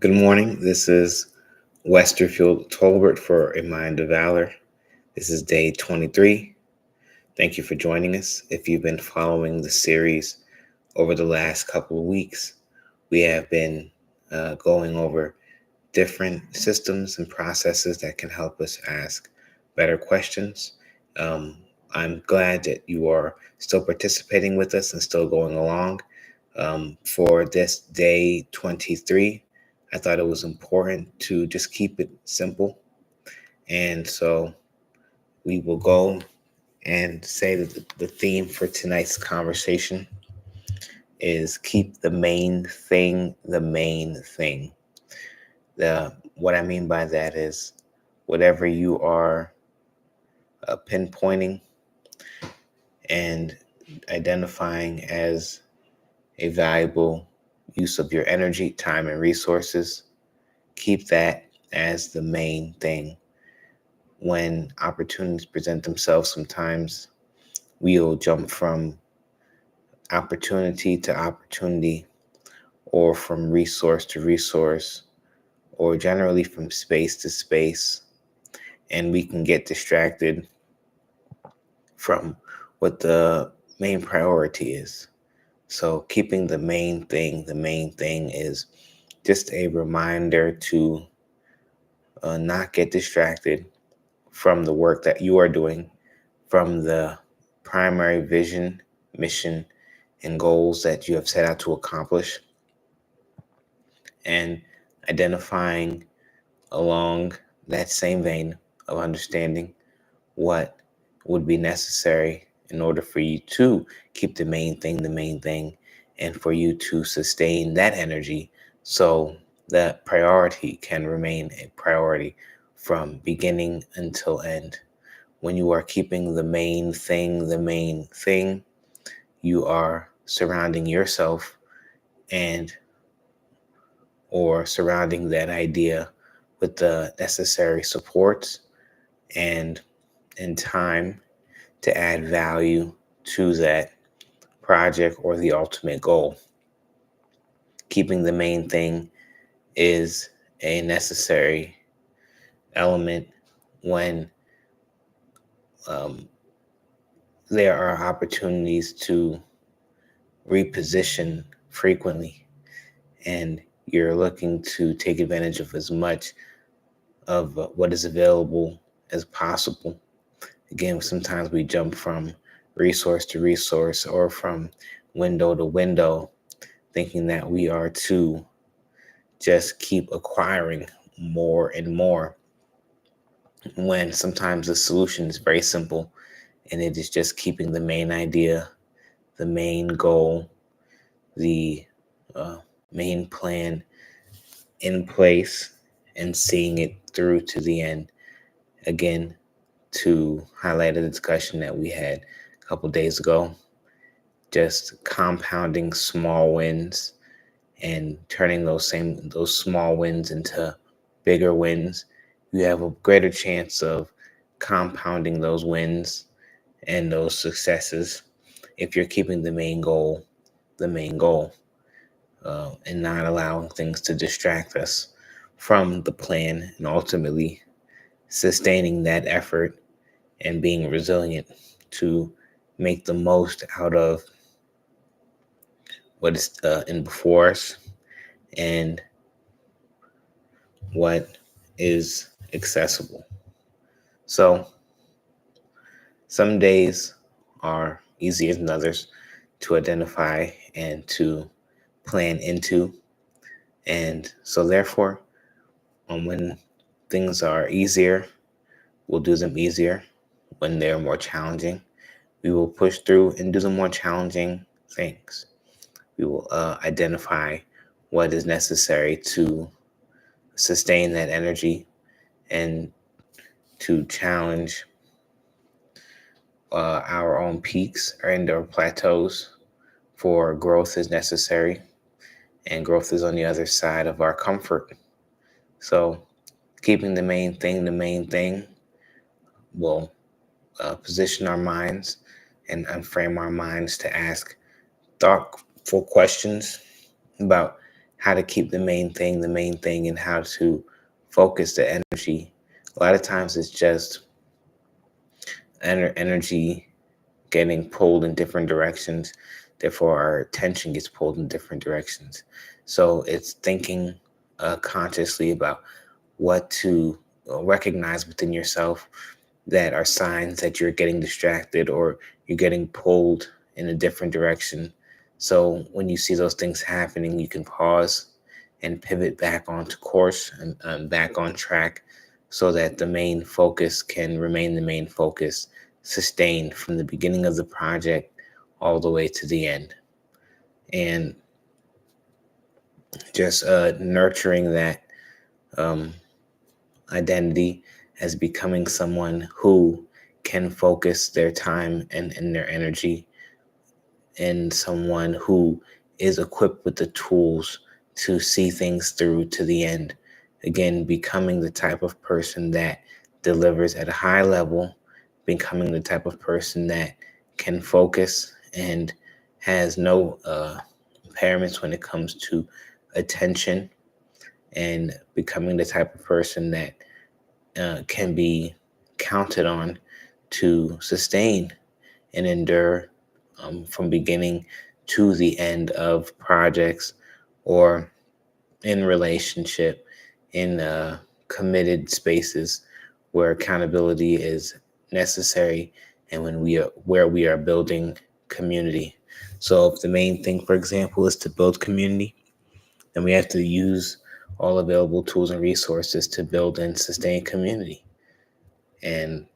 Good morning. This is Westerfield Tolbert for A Mind of Valor. This is day 23. Thank you for joining us. If you've been following the series over the last couple of weeks, we have been going over different systems and processes that can help us ask better questions. Um, I'm glad that you are still participating with us and still going along. For this day 23, I thought it was important to just keep it simple. And so we will go and say that the theme for tonight's conversation is keep the main thing the main thing. What I mean by that is whatever you are pinpointing and identifying as a valuable use of your energy, time, and resources, keep that as the main thing. When opportunities present themselves, sometimes we'll jump from opportunity to opportunity, or from resource to resource, or generally from space to space, and we can get distracted from what the main priority is. So keeping the main thing is just a reminder to not get distracted from the work that you are doing, from the primary vision, mission, and goals that you have set out to accomplish, and identifying along that same vein of understanding what would be necessary in order for you to keep the main thing, and for you to sustain that energy so that priority can remain a priority from beginning until end. When you are keeping the main thing, you are surrounding yourself and or surrounding that idea with the necessary supports and time to add value to that project or the ultimate goal. Keeping the main thing is a necessary element when um, there are opportunities to reposition frequently, and you're looking to take advantage of as much of what is available as possible. Again, sometimes we jump from resource to resource or from window to window, thinking that we are to just keep acquiring more and more, when sometimes the solution is very simple, and it is just keeping the main idea, the main goal, the uh, main plan in place, and seeing it through to the end. Again, to highlight a discussion that we had a couple days ago, just compounding small wins and turning those small wins into bigger wins. You have a greater chance of compounding those wins and those successes if you're keeping the main goal, and not allowing things to distract us from the plan, and ultimately sustaining that effort and being resilient to make the most out of what is in before us and what is accessible. So some days are easier than others to identify and to plan into. And so therefore, when things are easier, we'll do them easier. When they're more challenging, we will push through and do the more challenging things. We will identify what is necessary to sustain that energy and to challenge our own peaks and our plateaus, for growth is necessary, and growth is on the other side of our comfort. So keeping the main thing will position our minds and frame our minds to ask thoughtful questions about how to keep the main thing, and how to focus the energy. A lot of times it's just energy getting pulled in different directions. Therefore, our attention gets pulled in different directions. So it's thinking consciously about what to recognize within yourself that are signs that you're getting distracted or you're getting pulled in a different direction. So when you see those things happening, you can pause and pivot back onto course and back on track so that the main focus can remain the main focus, sustained from the beginning of the project all the way to the end. And just nurturing that um, identity as becoming someone who can focus their time and their energy, and someone who is equipped with the tools to see things through to the end. Again, becoming the type of person that delivers at a high level, becoming the type of person that can focus and has no impairments when it comes to attention, and becoming the type of person that can be counted on to sustain and endure from beginning to the end of projects, or in relationship, in committed spaces where accountability is necessary, and when we are where we are building community. So if the main thing, for example, is to build community, then we have to use all available tools and resources to build and sustain community, and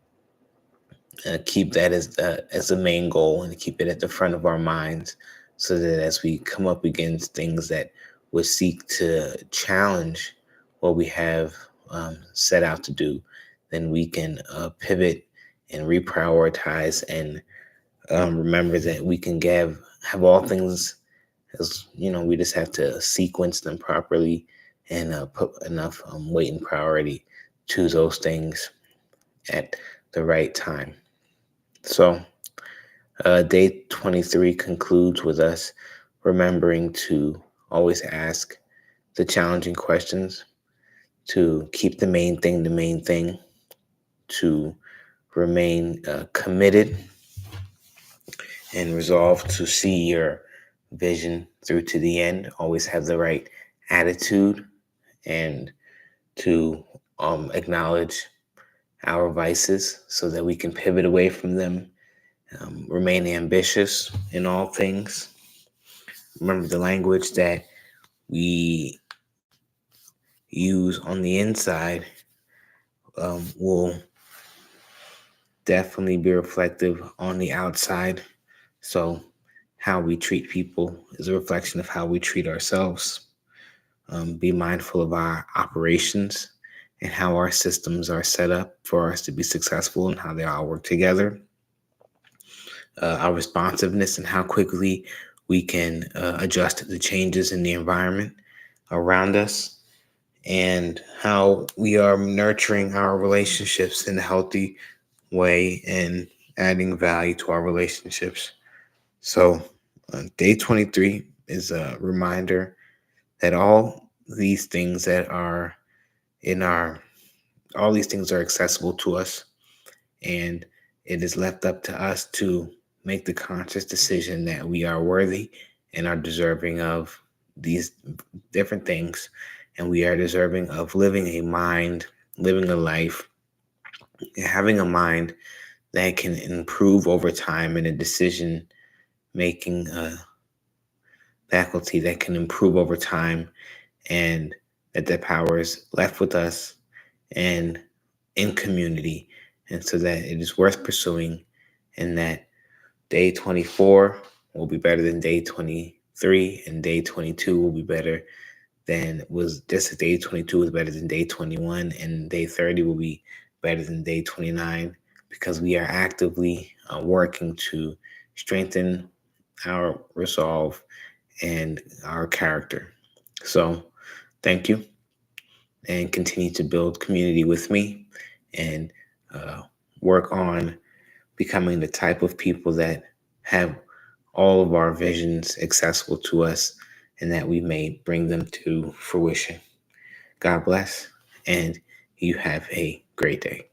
keep that as the main goal, and keep it at the front of our minds, so that as we come up against things that would seek to challenge what we have set out to do, then we can pivot and reprioritize, and remember that we can have all things, as you know, we just have to sequence them properly, and put enough weight and priority to those things at the right time. So, day 23 concludes with us remembering to always ask the challenging questions, to keep the main thing, to remain committed and resolved to see your vision through to the end, always have the right attitude, and to acknowledge our vices so that we can pivot away from them, remain ambitious in all things. Remember, the language that we use on the inside will definitely be reflective on the outside. So, how we treat people is a reflection of how we treat ourselves. Be mindful of our operations and how our systems are set up for us to be successful, and how they all work together. Our responsiveness and how quickly we can adjust to the changes in the environment around us, and how we are nurturing our relationships in a healthy way and adding value to our relationships. So, day 23 is a reminder that these things that are in our all these things are accessible to us, and it is left up to us to make the conscious decision that we are worthy and are deserving of these different things, and we are deserving of living a life, having a mind that can improve over time, and a decision making faculty that can improve over time, and that power is left with us and in community, and so that it is worth pursuing, and that day 24 will be better than day 23, and day 22 will be better than was just day 22 was better than day 21, and day 30 will be better than day 29, because we are actively working to strengthen our resolve and our character. So, thank you, and continue to build community with me, and uh, work on becoming the type of people that have all of our visions accessible to us, and that we may bring them to fruition. God bless, and you have a great day.